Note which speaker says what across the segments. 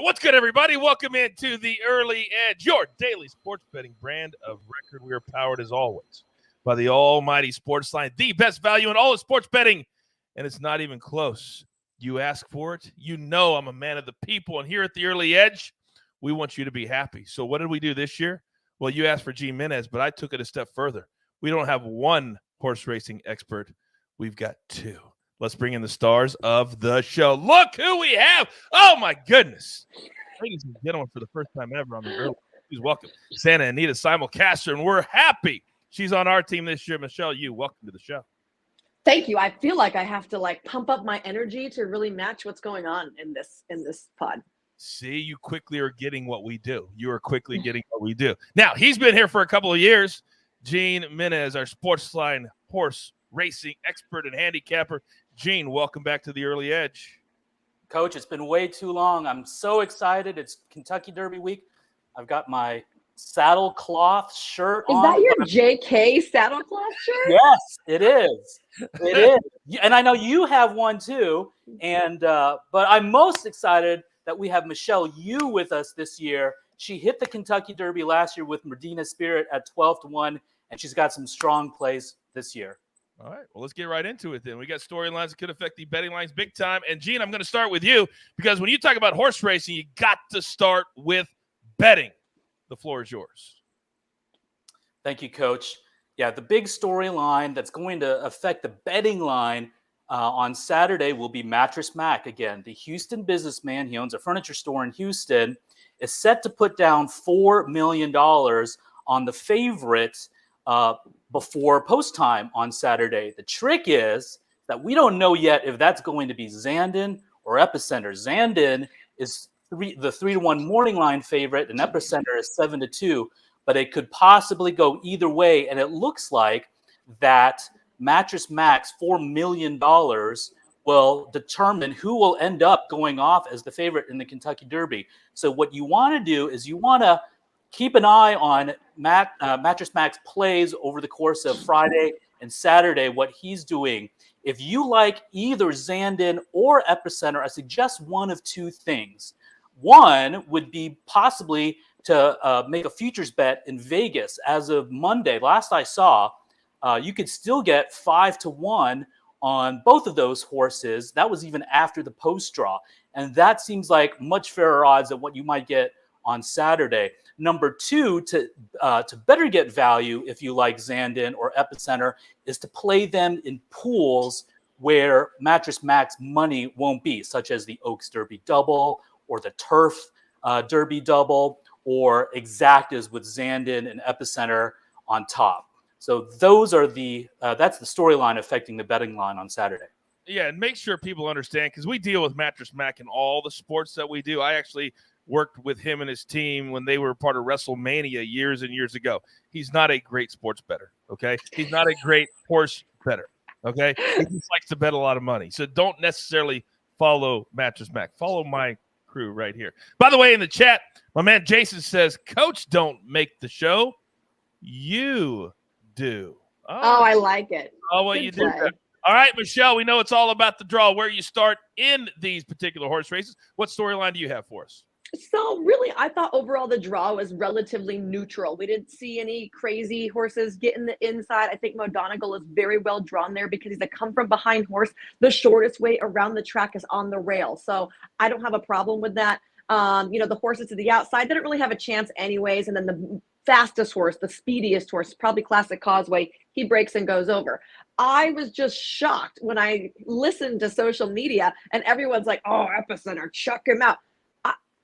Speaker 1: What's good, everybody? Welcome into the Early Edge, your daily sports betting brand of record. We are powered, as always, by the almighty Sportsline, the best value in all of sports betting, and it's not even close. You ask for it. You know I'm a man of the people, and here at the Early Edge, we want you to be happy. So what did we do this year? Well, you asked for G. Menez, but I took it a step further. We don't have one horse racing expert. We've got two. Let's bring in the stars of the show. Look who we have. Oh, my goodness. Ladies and gentlemen, for the first time ever on the Early, please welcome Santa Anita simulcaster, and we're happy she's on our team this year. Michelle Yu, welcome to the show.
Speaker 2: Thank you. I feel like I have to pump up my energy to really match what's going on in this pod.
Speaker 1: See, you quickly are getting what we do. You are quickly getting what we do. Now, he's been here for a couple of years. Gene Menez, our Sportsline horse racing expert and handicapper. Gene, welcome back to the Early Edge.
Speaker 3: Coach, it's been way too long. I'm so excited. It's Kentucky Derby week. I've got my saddlecloth shirt on.
Speaker 2: Is that your JK saddlecloth shirt?
Speaker 3: Yes, it is. It is. And I know you have one too. And but I'm most excited that we have Michelle Yu with us this year. She hit the Kentucky Derby last year with Medina Spirit at 12-1, and she's got some strong plays this year.
Speaker 1: All right, well, let's get right into it then. We got storylines that could affect the betting lines big time. And, Gene, I'm going to start with you because when you talk about horse racing, you got to start with betting. The floor is yours.
Speaker 3: Thank you, Coach. Yeah, the big storyline that's going to affect the betting line on Saturday will be Mattress Mac again. The Houston businessman, he owns a furniture store in Houston, is set to put down $4 million on the favorite before post time on Saturday. The trick is that we don't know yet if that's going to be Zandon or Epicenter. Zandon is the 3-1 morning line favorite, and Epicenter is 7-2, but it could possibly go either way. And it looks like that Mattress Mac's $4 million will determine who will end up going off as the favorite in the Kentucky Derby. So what you want to do is you want to keep an eye on Mattress Mac's plays over the course of Friday and Saturday, what he's doing. If you like either Zandon or Epicenter, I suggest one of two things. One would be possibly to make a futures bet in Vegas. As of Monday, last I saw, you could still get 5-1 on both of those horses. That was even after the post draw. And that seems like much fairer odds than what you might get on Saturday. Number two, to better get value, if you like Zandon or Epicenter, is to play them in pools where Mattress Mac's money won't be, such as the Oaks Derby Double or the Turf Derby Double or Exactas with Zandon and Epicenter on top. So those are that's the storyline affecting the betting line on Saturday.
Speaker 1: Yeah, and make sure people understand, because we deal with Mattress Mac in all the sports that we do. I actually worked with him and his team when they were part of WrestleMania years and years ago. He's not a great sports bettor, okay? He's not a great horse bettor, okay? He just likes to bet a lot of money. So don't necessarily follow Mattress Mac. Follow my crew right here. By the way, in the chat, my man Jason says, Coach don't make the show. You do.
Speaker 2: Oh, I like it.
Speaker 1: Oh, well, you do that. All right, Michelle, we know it's all about the draw, where you start in these particular horse races. What storyline do you have for us?
Speaker 2: So really, I thought overall the draw was relatively neutral. We didn't see any crazy horses get in the inside. I think Modonigal is very well drawn there because he's a come-from-behind horse. The shortest way around the track is on the rail. So I don't have a problem with that. The horses to the outside didn't really have a chance anyways. And then the fastest horse, the speediest horse, probably Classic Causeway, he breaks and goes over. I was just shocked when I listened to social media and everyone's like, oh, Epicenter, chuck him out.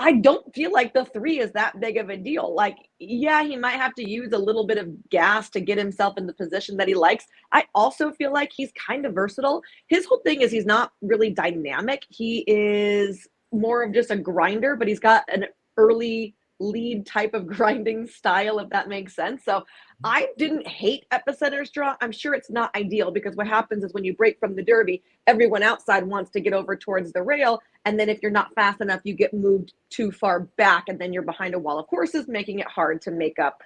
Speaker 2: I don't feel like the 3 is that big of a deal. Yeah, he might have to use a little bit of gas to get himself in the position that he likes. I also feel like he's kind of versatile. His whole thing is he's not really dynamic. He is more of just a grinder, but he's got an early lead type of grinding style, if that makes sense. So I didn't hate Epicenter's draw. I'm sure it's not ideal because what happens is when you break from the Derby, everyone outside wants to get over towards the rail. And then if you're not fast enough, you get moved too far back and then you're behind a wall of horses, making it hard to make up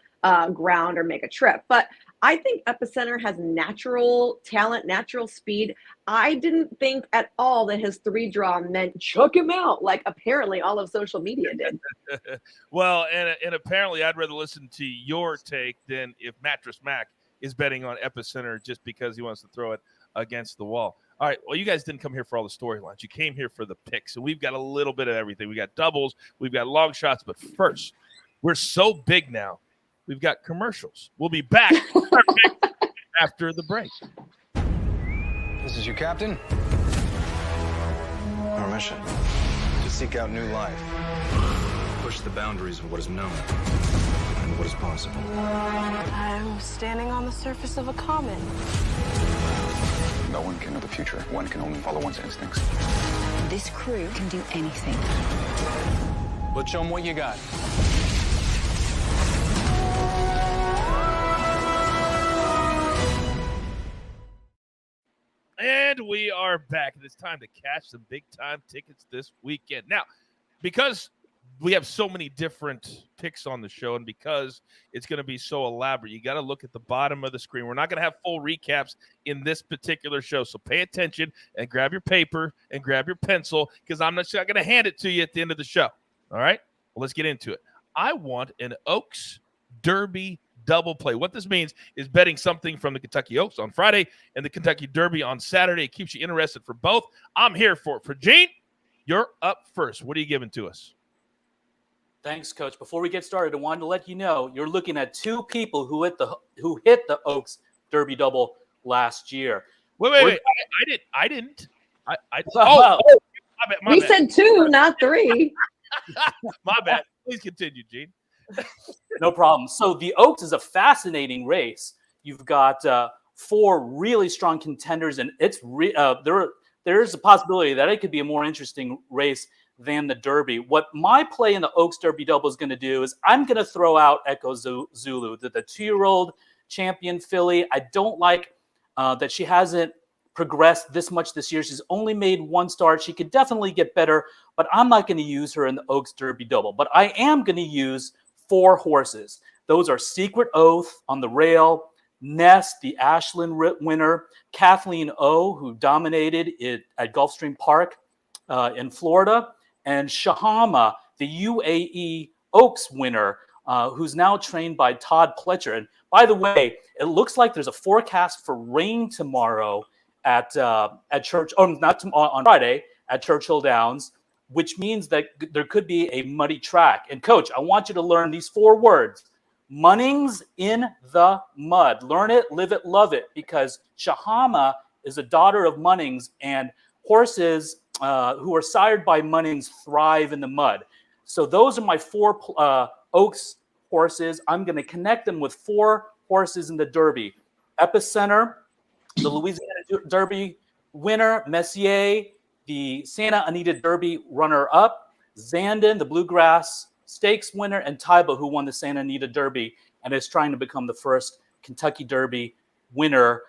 Speaker 2: ground or make a trip. But I think Epicenter has natural talent, natural speed. I didn't think at all that his 3 draw meant choke him out, like apparently all of social media did.
Speaker 1: Well, and apparently I'd rather listen to your take than if Mattress Mac is betting on Epicenter just because he wants to throw it against the wall. All right, well, you guys didn't come here for all the storylines. You came here for the picks, and we've got a little bit of everything. We got doubles, we've got long shots, but first, we're so big now, we've got commercials. We'll be back after the break.
Speaker 4: This is your captain. Our mission, to seek out new life. Push the boundaries of what is known and what is possible.
Speaker 5: I'm standing on the surface of a comet.
Speaker 6: No one can know the future. One can only follow one's instincts.
Speaker 5: This crew can do anything.
Speaker 4: Let's show them what you got.
Speaker 1: And we are back. It's time to cash some big-time tickets this weekend. Now, because we have so many different picks on the show and because it's going to be so elaborate, you got to look at the bottom of the screen. We're not going to have full recaps in this particular show, so pay attention and grab your paper and grab your pencil because I'm not going to hand it to you at the end of the show. All right? Well, let's get into it. I want an Oaks Derby double play. What this means is betting something from the Kentucky Oaks on Friday and the Kentucky Derby on Saturday. It keeps you interested for both. I'm here for it. For Gene, you're up first. What are you giving to us?
Speaker 3: Thanks, Coach. Before we get started, I wanted to let you know you're looking at 2 people who hit the Oaks Derby double last year.
Speaker 1: Wait. I didn't. My bad.
Speaker 2: We said 2, not 3.
Speaker 1: My bad. Please continue, Gene.
Speaker 3: No problem. So the Oaks is a fascinating race. You've got 4 really strong contenders, and it's there's a possibility that it could be a more interesting race than the Derby. What my play in the Oaks Derby double is going to do is I'm going to throw out Echo Zulu, the 2-year-old champion filly. I don't like that she hasn't progressed this much this year. She's only made 1 start. She could definitely get better, but I'm not going to use her in the Oaks Derby double. But I am going to use 4 horses. Those are Secret Oath on the rail, Nest, the Ashland winner, Kathleen O, who dominated it at Gulfstream Park in Florida, and Shahama, the UAE Oaks winner, who's now trained by Todd Pletcher. And by the way, it looks like there's a forecast for rain tomorrow at Church, on Friday at Churchill Downs, which means that there could be a muddy track. And Coach, I want you to learn these 4 words: Munnings in the mud. Learn it, live it, love it, because Shahama is a daughter of Munnings, and horses who are sired by Munnings thrive in the mud. So those are my 4 Oaks horses. I'm going to connect them with 4 horses in the Derby. Epicenter, the Louisiana Derby winner, Messier, the Santa Anita Derby runner-up, Zandon, the Bluegrass Stakes winner, and Taiba, who won the Santa Anita Derby and is trying to become the first Kentucky Derby winner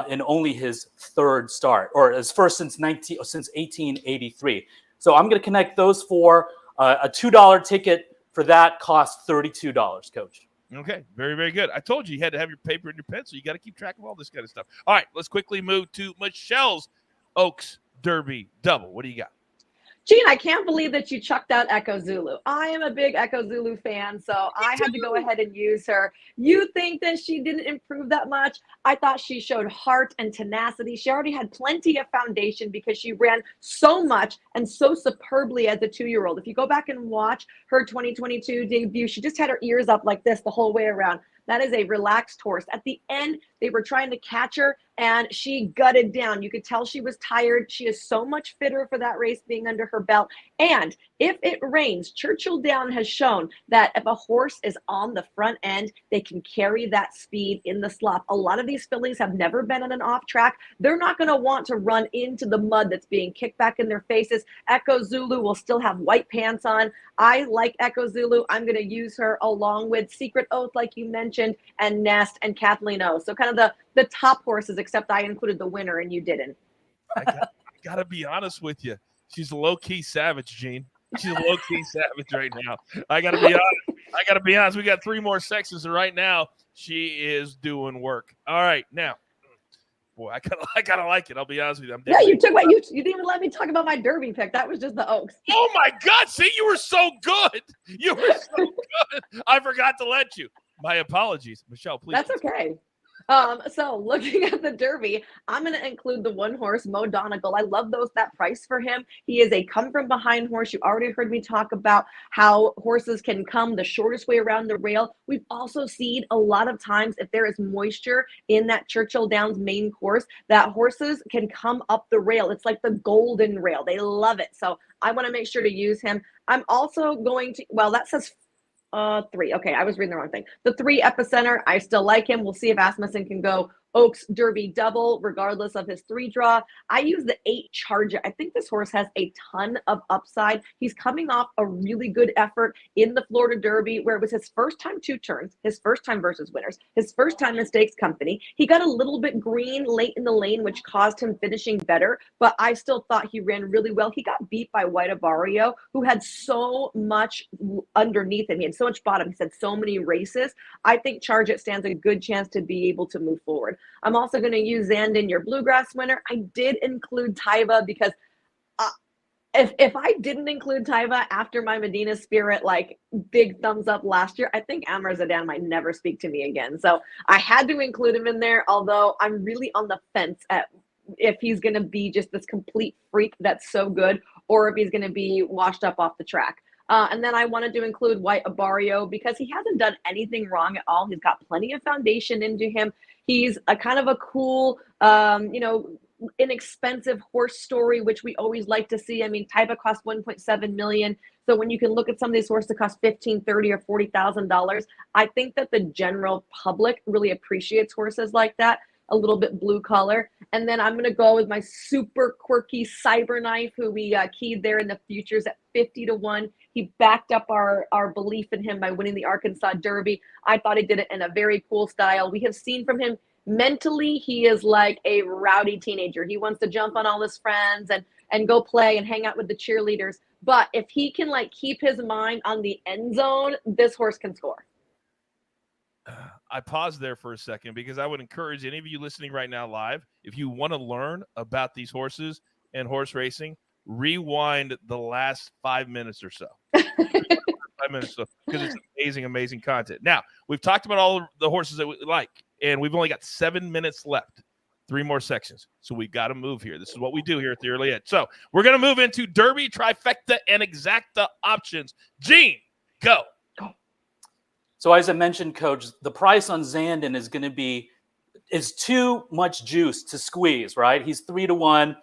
Speaker 3: in only his 3rd start, or his first since 1883. So I'm going to connect those 4. A $2 ticket for that costs $32, Coach.
Speaker 1: Okay, very, very good. I told you had to have your paper and your pencil. You got to keep track of all this kind of stuff. All right, let's quickly move to Michelle's Oaks Derby double. What do you got?
Speaker 2: Gene, I can't believe that you chucked out Echo Zulu. I am a big Echo Zulu fan, so I had to go ahead and use her. You think that she didn't improve that much? I thought she showed heart and tenacity. She already had plenty of foundation because she ran so much and so superbly as a 2-year-old. If you go back and watch her 2022 debut, she just had her ears up like this the whole way around. That is a relaxed horse. At the end, they were trying to catch her, and she gutted down. You could tell she was tired. She is so much fitter for that race being under her belt. And if it rains, Churchill Downs has shown that if a horse is on the front end, they can carry that speed in the slop. A lot of these fillies have never been on an off track. They're not going to want to run into the mud that's being kicked back in their faces. Echo Zulu will still have white pants on. I like Echo Zulu. I'm going to use her along with Secret Oath, like you mentioned, and Nest and Kathleen O. So kind of the top horses, except I included the winner and you didn't.
Speaker 1: I got to be honest with you. She's a low-key savage, Gene. She's a low-key savage right now. I got to be honest. I got to be honest. We got 3 more sections, and right now she is doing work. All right, now, boy, I kind of like it. I'll be honest with you.
Speaker 2: Yeah, you didn't even let me talk about my Derby pick. That was just the Oaks.
Speaker 1: Oh my God! See, you were so good. You were so good. I forgot to let you. My apologies, Michelle. Please.
Speaker 2: That's okay. So looking at the Derby, I'm going to include the 1 horse, Mo Donegal. I love that price for him. He is a come from behind horse. You already heard me talk about how horses can come the shortest way around the rail. We've also seen a lot of times if there is moisture in that Churchill Downs main course, that horses can come up the rail. It's like the golden rail. They love it. So I want to make sure to use him. I'm also going to, well, that says 3. Okay, I was reading the wrong thing. The 3 Epicenter, I still like him. We'll see if Asmussen can go Oaks Derby double, regardless of his 3 draw. I use the 8 Charge It. I think this horse has a ton of upside. He's coming off a really good effort in the Florida Derby, where it was his first time 2 turns, his first time versus winners, his first time in stakes company. He got a little bit green late in the lane, which caused him finishing better, but I still thought he ran really well. He got beat by White Barrio, who had so much underneath him. He had so much bottom. He said so many races. I think Charge It stands a good chance to be able to move forward. I'm also going to use Zandon, your bluegrass winner. I did include Taiba because if I didn't include Taiba after my Medina Spirit, like big thumbs up last year, I think Amr Zadan might never speak to me again. So I had to include him in there, although I'm really on the fence at if he's going to be just this complete freak that's so good or if he's going to be washed up off the track. And then I wanted to include White Barrio because he hasn't done anything wrong at all. He's got plenty of foundation into him. He's a kind of a cool, inexpensive horse story, which we always like to see. I mean, Taiba cost $1.7 million. So when you can look at some of these horses that cost $15,000, $30,000, or $40,000, I think that the general public really appreciates horses like that. A little bit blue collar. And then I'm going to go with my super quirky Cyberknife, who we keyed there in the futures at 50-1. He backed up our belief in him by winning the Arkansas Derby. I thought he did it in a very cool style. We have seen from him mentally, he is like a rowdy teenager. He wants to jump on all his friends and go play and hang out with the cheerleaders. But if he can like keep his mind on the end zone, this horse can score.
Speaker 1: I paused there for a second because I would encourage any of you listening right now live, if you want to learn about these horses and horse racing, rewind the last 5 minutes or so. 5 minutes or so, because it's amazing content. Now, we've talked about all the horses that we like, and we've only got 7 minutes left. 3 more sections. So we got to move here. This is what we do here at the Early Edge. So we're going to move into Derby, Trifecta, and Exacta options. Gene, go.
Speaker 3: So as I mentioned, Coach, the price on Zandon is too much juice to squeeze, right? He's 3-1.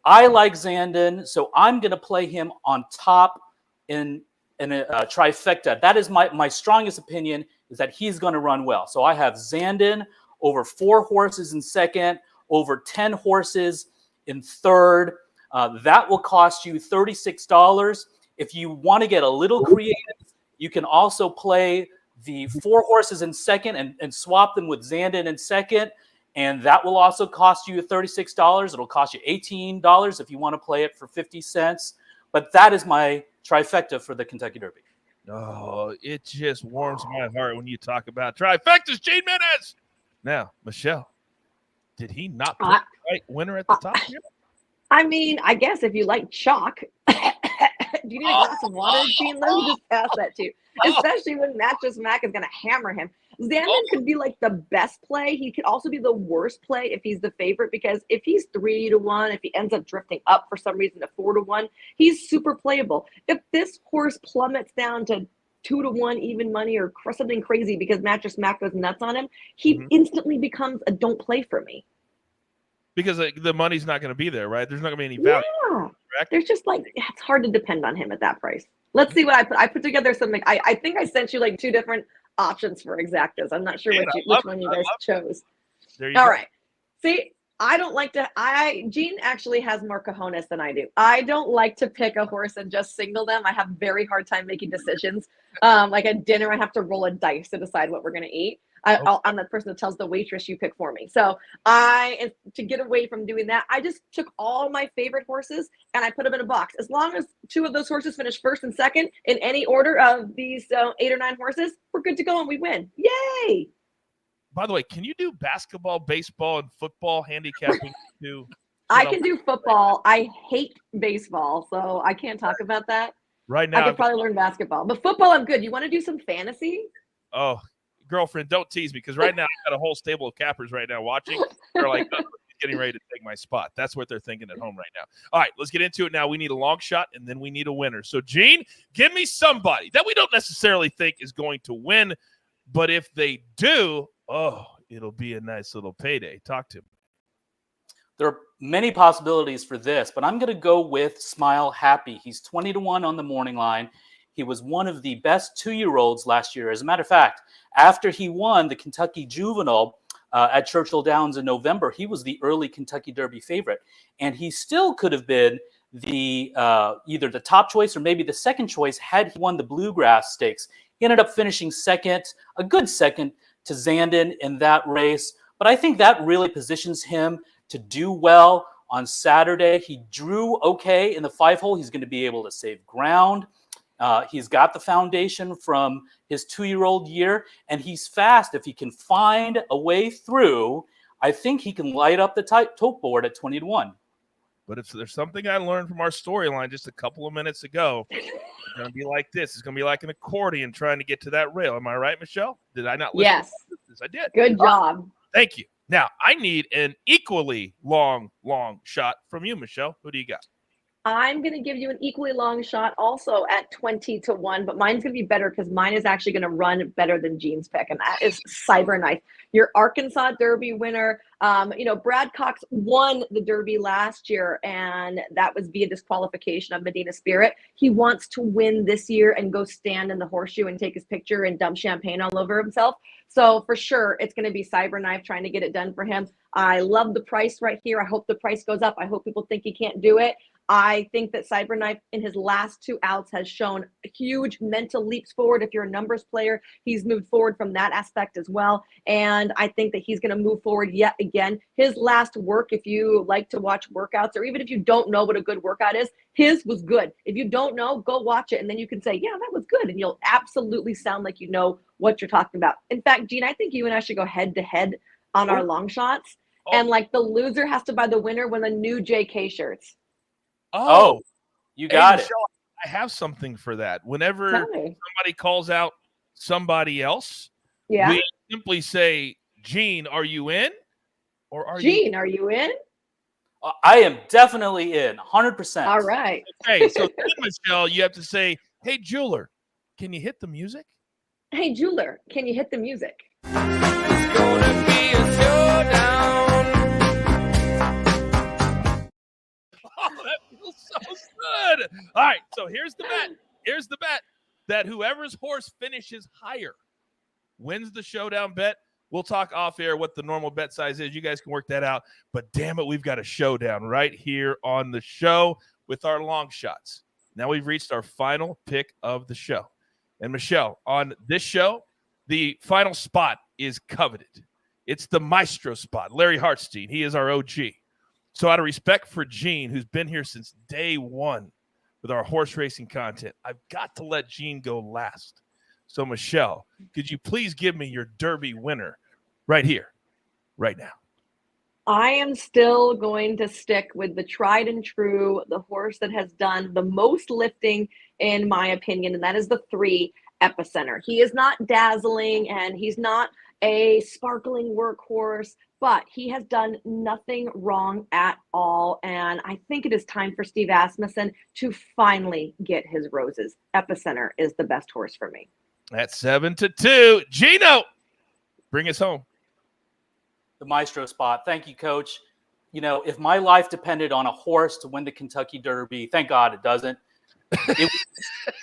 Speaker 3: I like Zandon, so I'm going to play him on top in a trifecta. That is my strongest opinion, is that he's going to run well. So I have Zandon over 4 horses in second, over 10 horses in third. That will cost you $36. If you want to get a little creative, you can also play the 4 horses in second and swap them with Zandon in second. And that will also cost you $36. It'll cost you $18 if you want to play it for 50 cents. But that is my trifecta for the Kentucky Derby.
Speaker 1: Oh, it just warms my heart when you talk about trifectas, Gene Menez. Now, Michelle, did he not put the right winner at the top here?
Speaker 2: I mean, I guess if you like chalk. Do you need a glass of water, Gene? Let me just pass that to you. Especially when Mattress Mac is going to hammer him. Zandon could be like the best play. He could also be the worst play if he's the favorite, because if he's 3-1, if he ends up drifting up for some reason to 4-1, he's super playable. If this horse plummets down to 2-1 even money or something crazy because Mattress Mac goes nuts on him, he instantly becomes a don't play for me.
Speaker 1: Because the money's not going to be there, right? There's not going to be any value.
Speaker 2: Yeah.
Speaker 1: Correct?
Speaker 2: There's just like, it's hard to depend on him at that price. Let's see what I put. I put together something. I think I sent you like 2 different options for Exactas. I'm not sure which one you guys chose.
Speaker 1: There you
Speaker 2: All
Speaker 1: go.
Speaker 2: right. See, I don't like to, Gene actually has more cojones than I do. I don't like to pick a horse and just single them. I have very hard time making decisions. Like at dinner, I have to roll a dice to decide what we're going to eat. I'm the person that tells the waitress you pick for me. So to get away from doing that, I just took all my favorite horses and I put them in a box. As long as 2 of those horses finish first and second in any order of these 8 or 9 horses, we're good to go and we win. Yay!
Speaker 1: By the way, can you do basketball, baseball, and football handicapping too?
Speaker 2: I can do football. I hate baseball, so I can't talk about that.
Speaker 1: Right now,
Speaker 2: I could probably learn basketball, but football, I'm good. You want to do some fantasy?
Speaker 1: Oh, girlfriend, don't tease me, because right now I've got a whole stable of cappers right now watching. They're like, oh, he's getting ready to take my spot. That's what they're thinking at home right now. All right, let's get into it now. We need a long shot, and then we need a winner. So, Gene, give me somebody that we don't necessarily think is going to win, but if they do, oh, it'll be a nice little payday. Talk to me.
Speaker 3: There are many possibilities for this, but I'm going to go with Smile Happy. He's 20-1 on the morning line. He was one of the best 2-year-olds last year. As a matter of fact, after he won the Kentucky Juvenile at Churchill Downs in November, he was the early Kentucky Derby favorite. And he still could have been the either the top choice or maybe the second choice had he won the Bluegrass Stakes. He ended up finishing second, a good second to Zandon in that race. But I think that really positions him to do well on Saturday. He drew okay in the 5-hole. He's going to be able to save ground. He's got the foundation from his 2-year-old year, and he's fast. If he can find a way through, I think he can light up the tote board at 20-1.
Speaker 1: But if there's something I learned from our storyline just a couple of minutes ago, it's going to be like this. It's going to be like an accordion trying to get to that rail. Am I right, Michelle? Did I not listen?
Speaker 2: Yes.
Speaker 1: I did.
Speaker 2: Good job.
Speaker 1: Thank you. Now, I need an equally long shot from you, Michelle. Who do you got?
Speaker 2: I'm going to give you an equally long shot also at 20-1, but mine's going to be better because mine is actually going to run better than Gene's pick, and that is Cyberknife. Your Arkansas Derby winner. Brad Cox won the Derby last year, and that was via disqualification of Medina Spirit. He wants to win this year and go stand in the horseshoe and take his picture and dump champagne all over himself. So for sure, it's going to be Cyberknife trying to get it done for him. I love the price right here. I hope the price goes up. I hope people think he can't do it. I think that Cyberknife in his last 2 outs has shown huge mental leaps forward. If you're a numbers player, he's moved forward from that aspect as well. And I think that he's going to move forward yet again. His last work, if you like to watch workouts, or even if you don't know what a good workout is, his was good. If you don't know, go watch it. And then you can say, yeah, that was good. And you'll absolutely sound like you know what you're talking about. In fact, Gene, I think you and I should go head to head on our long shots. And like the loser has to buy the winner with a new JK shirts.
Speaker 3: Oh, you got it.
Speaker 1: Michelle, I have something for that. Whenever somebody calls out somebody else, we simply say, Gene, are you in? Or are
Speaker 2: Gene, are you in?
Speaker 3: I am definitely in, 100%.
Speaker 2: All right.
Speaker 1: Okay, so then, Michelle, you have to say, hey, jeweler, can you hit the music?
Speaker 2: Hey, jeweler, can you hit the music?
Speaker 7: It's gonna be a showdown.
Speaker 1: Oh, that feels so good. All right, so here's the bet. Here's the bet that whoever's horse finishes higher wins the showdown bet. We'll talk off air what the normal bet size is. You guys can work that out. But damn it, we've got a showdown right here on the show with our long shots. Now we've reached our final pick of the show. And Michelle, on this show, the final spot is coveted. It's the maestro spot, Larry Hartstein. He is our OG. So out of respect for Gene, who's been here since day one with our horse racing content, I've got to let Gene go last. So Michelle, could you please give me your Derby winner right here, right now?
Speaker 2: I am still going to stick with the tried and true, the horse that has done the most lifting, in my opinion, and that is the 3, Epicenter. He is not dazzling, and he's not a sparkling workhorse, but he has done nothing wrong at all. And I think it is time for Steve Asmussen to finally get his roses. Epicenter is the best horse for me.
Speaker 1: That's 7-2. Gino, bring us home.
Speaker 3: The maestro spot. Thank you, Coach. You know, if my life depended on a horse to win the Kentucky Derby, thank God it doesn't. It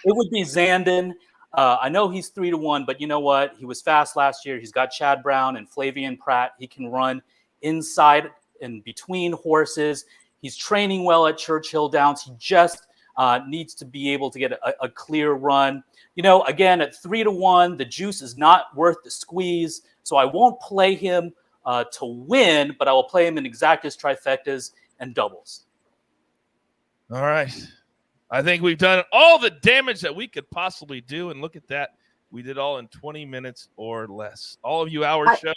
Speaker 3: would be Zandon. I know he's 3-1, but you know what? He was fast last year. He's got Chad Brown and Flavian Pratt. He can run inside and between horses. He's training well at Churchill Downs. He just needs to be able to get a clear run. You know, again, at 3-1, the juice is not worth the squeeze. So I won't play him to win, but I will play him in exactas, trifectas, and doubles.
Speaker 1: All right. I think we've done all the damage that we could possibly do. And look at that. We did all in 20 minutes or less. All of you hour shows,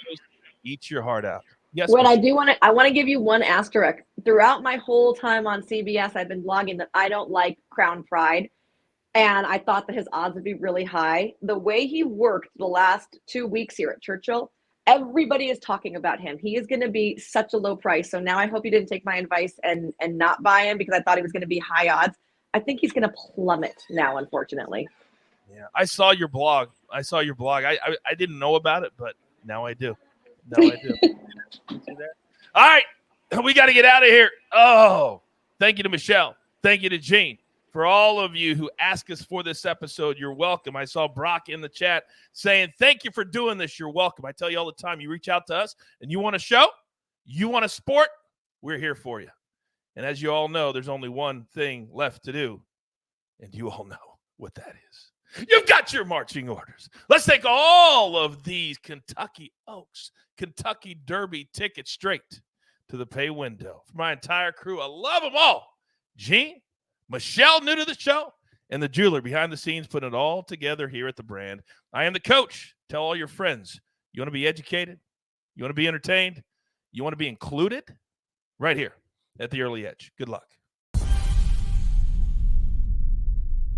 Speaker 1: eat your heart out. Yes.
Speaker 2: What I do want to, I want to give you one asterisk. Throughout my whole time on CBS, I've been blogging that I don't like Crown Pride. And I thought that his odds would be really high. The way he worked the last 2 weeks here at Churchill, everybody is talking about him. He is going to be such a low price. So now I hope you didn't take my advice and not buy him because I thought he was going to be high odds. I think he's going to plummet now, unfortunately.
Speaker 1: Yeah, I saw your blog. I didn't know about it, but now I do. Now I do. See that? All right, we got to get out of here. Oh, thank you to Michelle. Thank you to Gene. For all of you who ask us for this episode, you're welcome. I saw Brock in the chat saying, thank you for doing this. You're welcome. I tell you all the time, you reach out to us and you want a show, you want a sport, we're here for you. And as you all know, there's only one thing left to do, and you all know what that is. You've got your marching orders. Let's take all of these Kentucky Oaks, Kentucky Derby tickets straight to the pay window. For my entire crew, I love them all. Gene, Michelle, new to the show, and the jeweler behind the scenes putting it all together here at the brand. I am the coach. Tell all your friends, you want to be educated? You want to be entertained? You want to be included? Right here at the Early Edge. Good luck.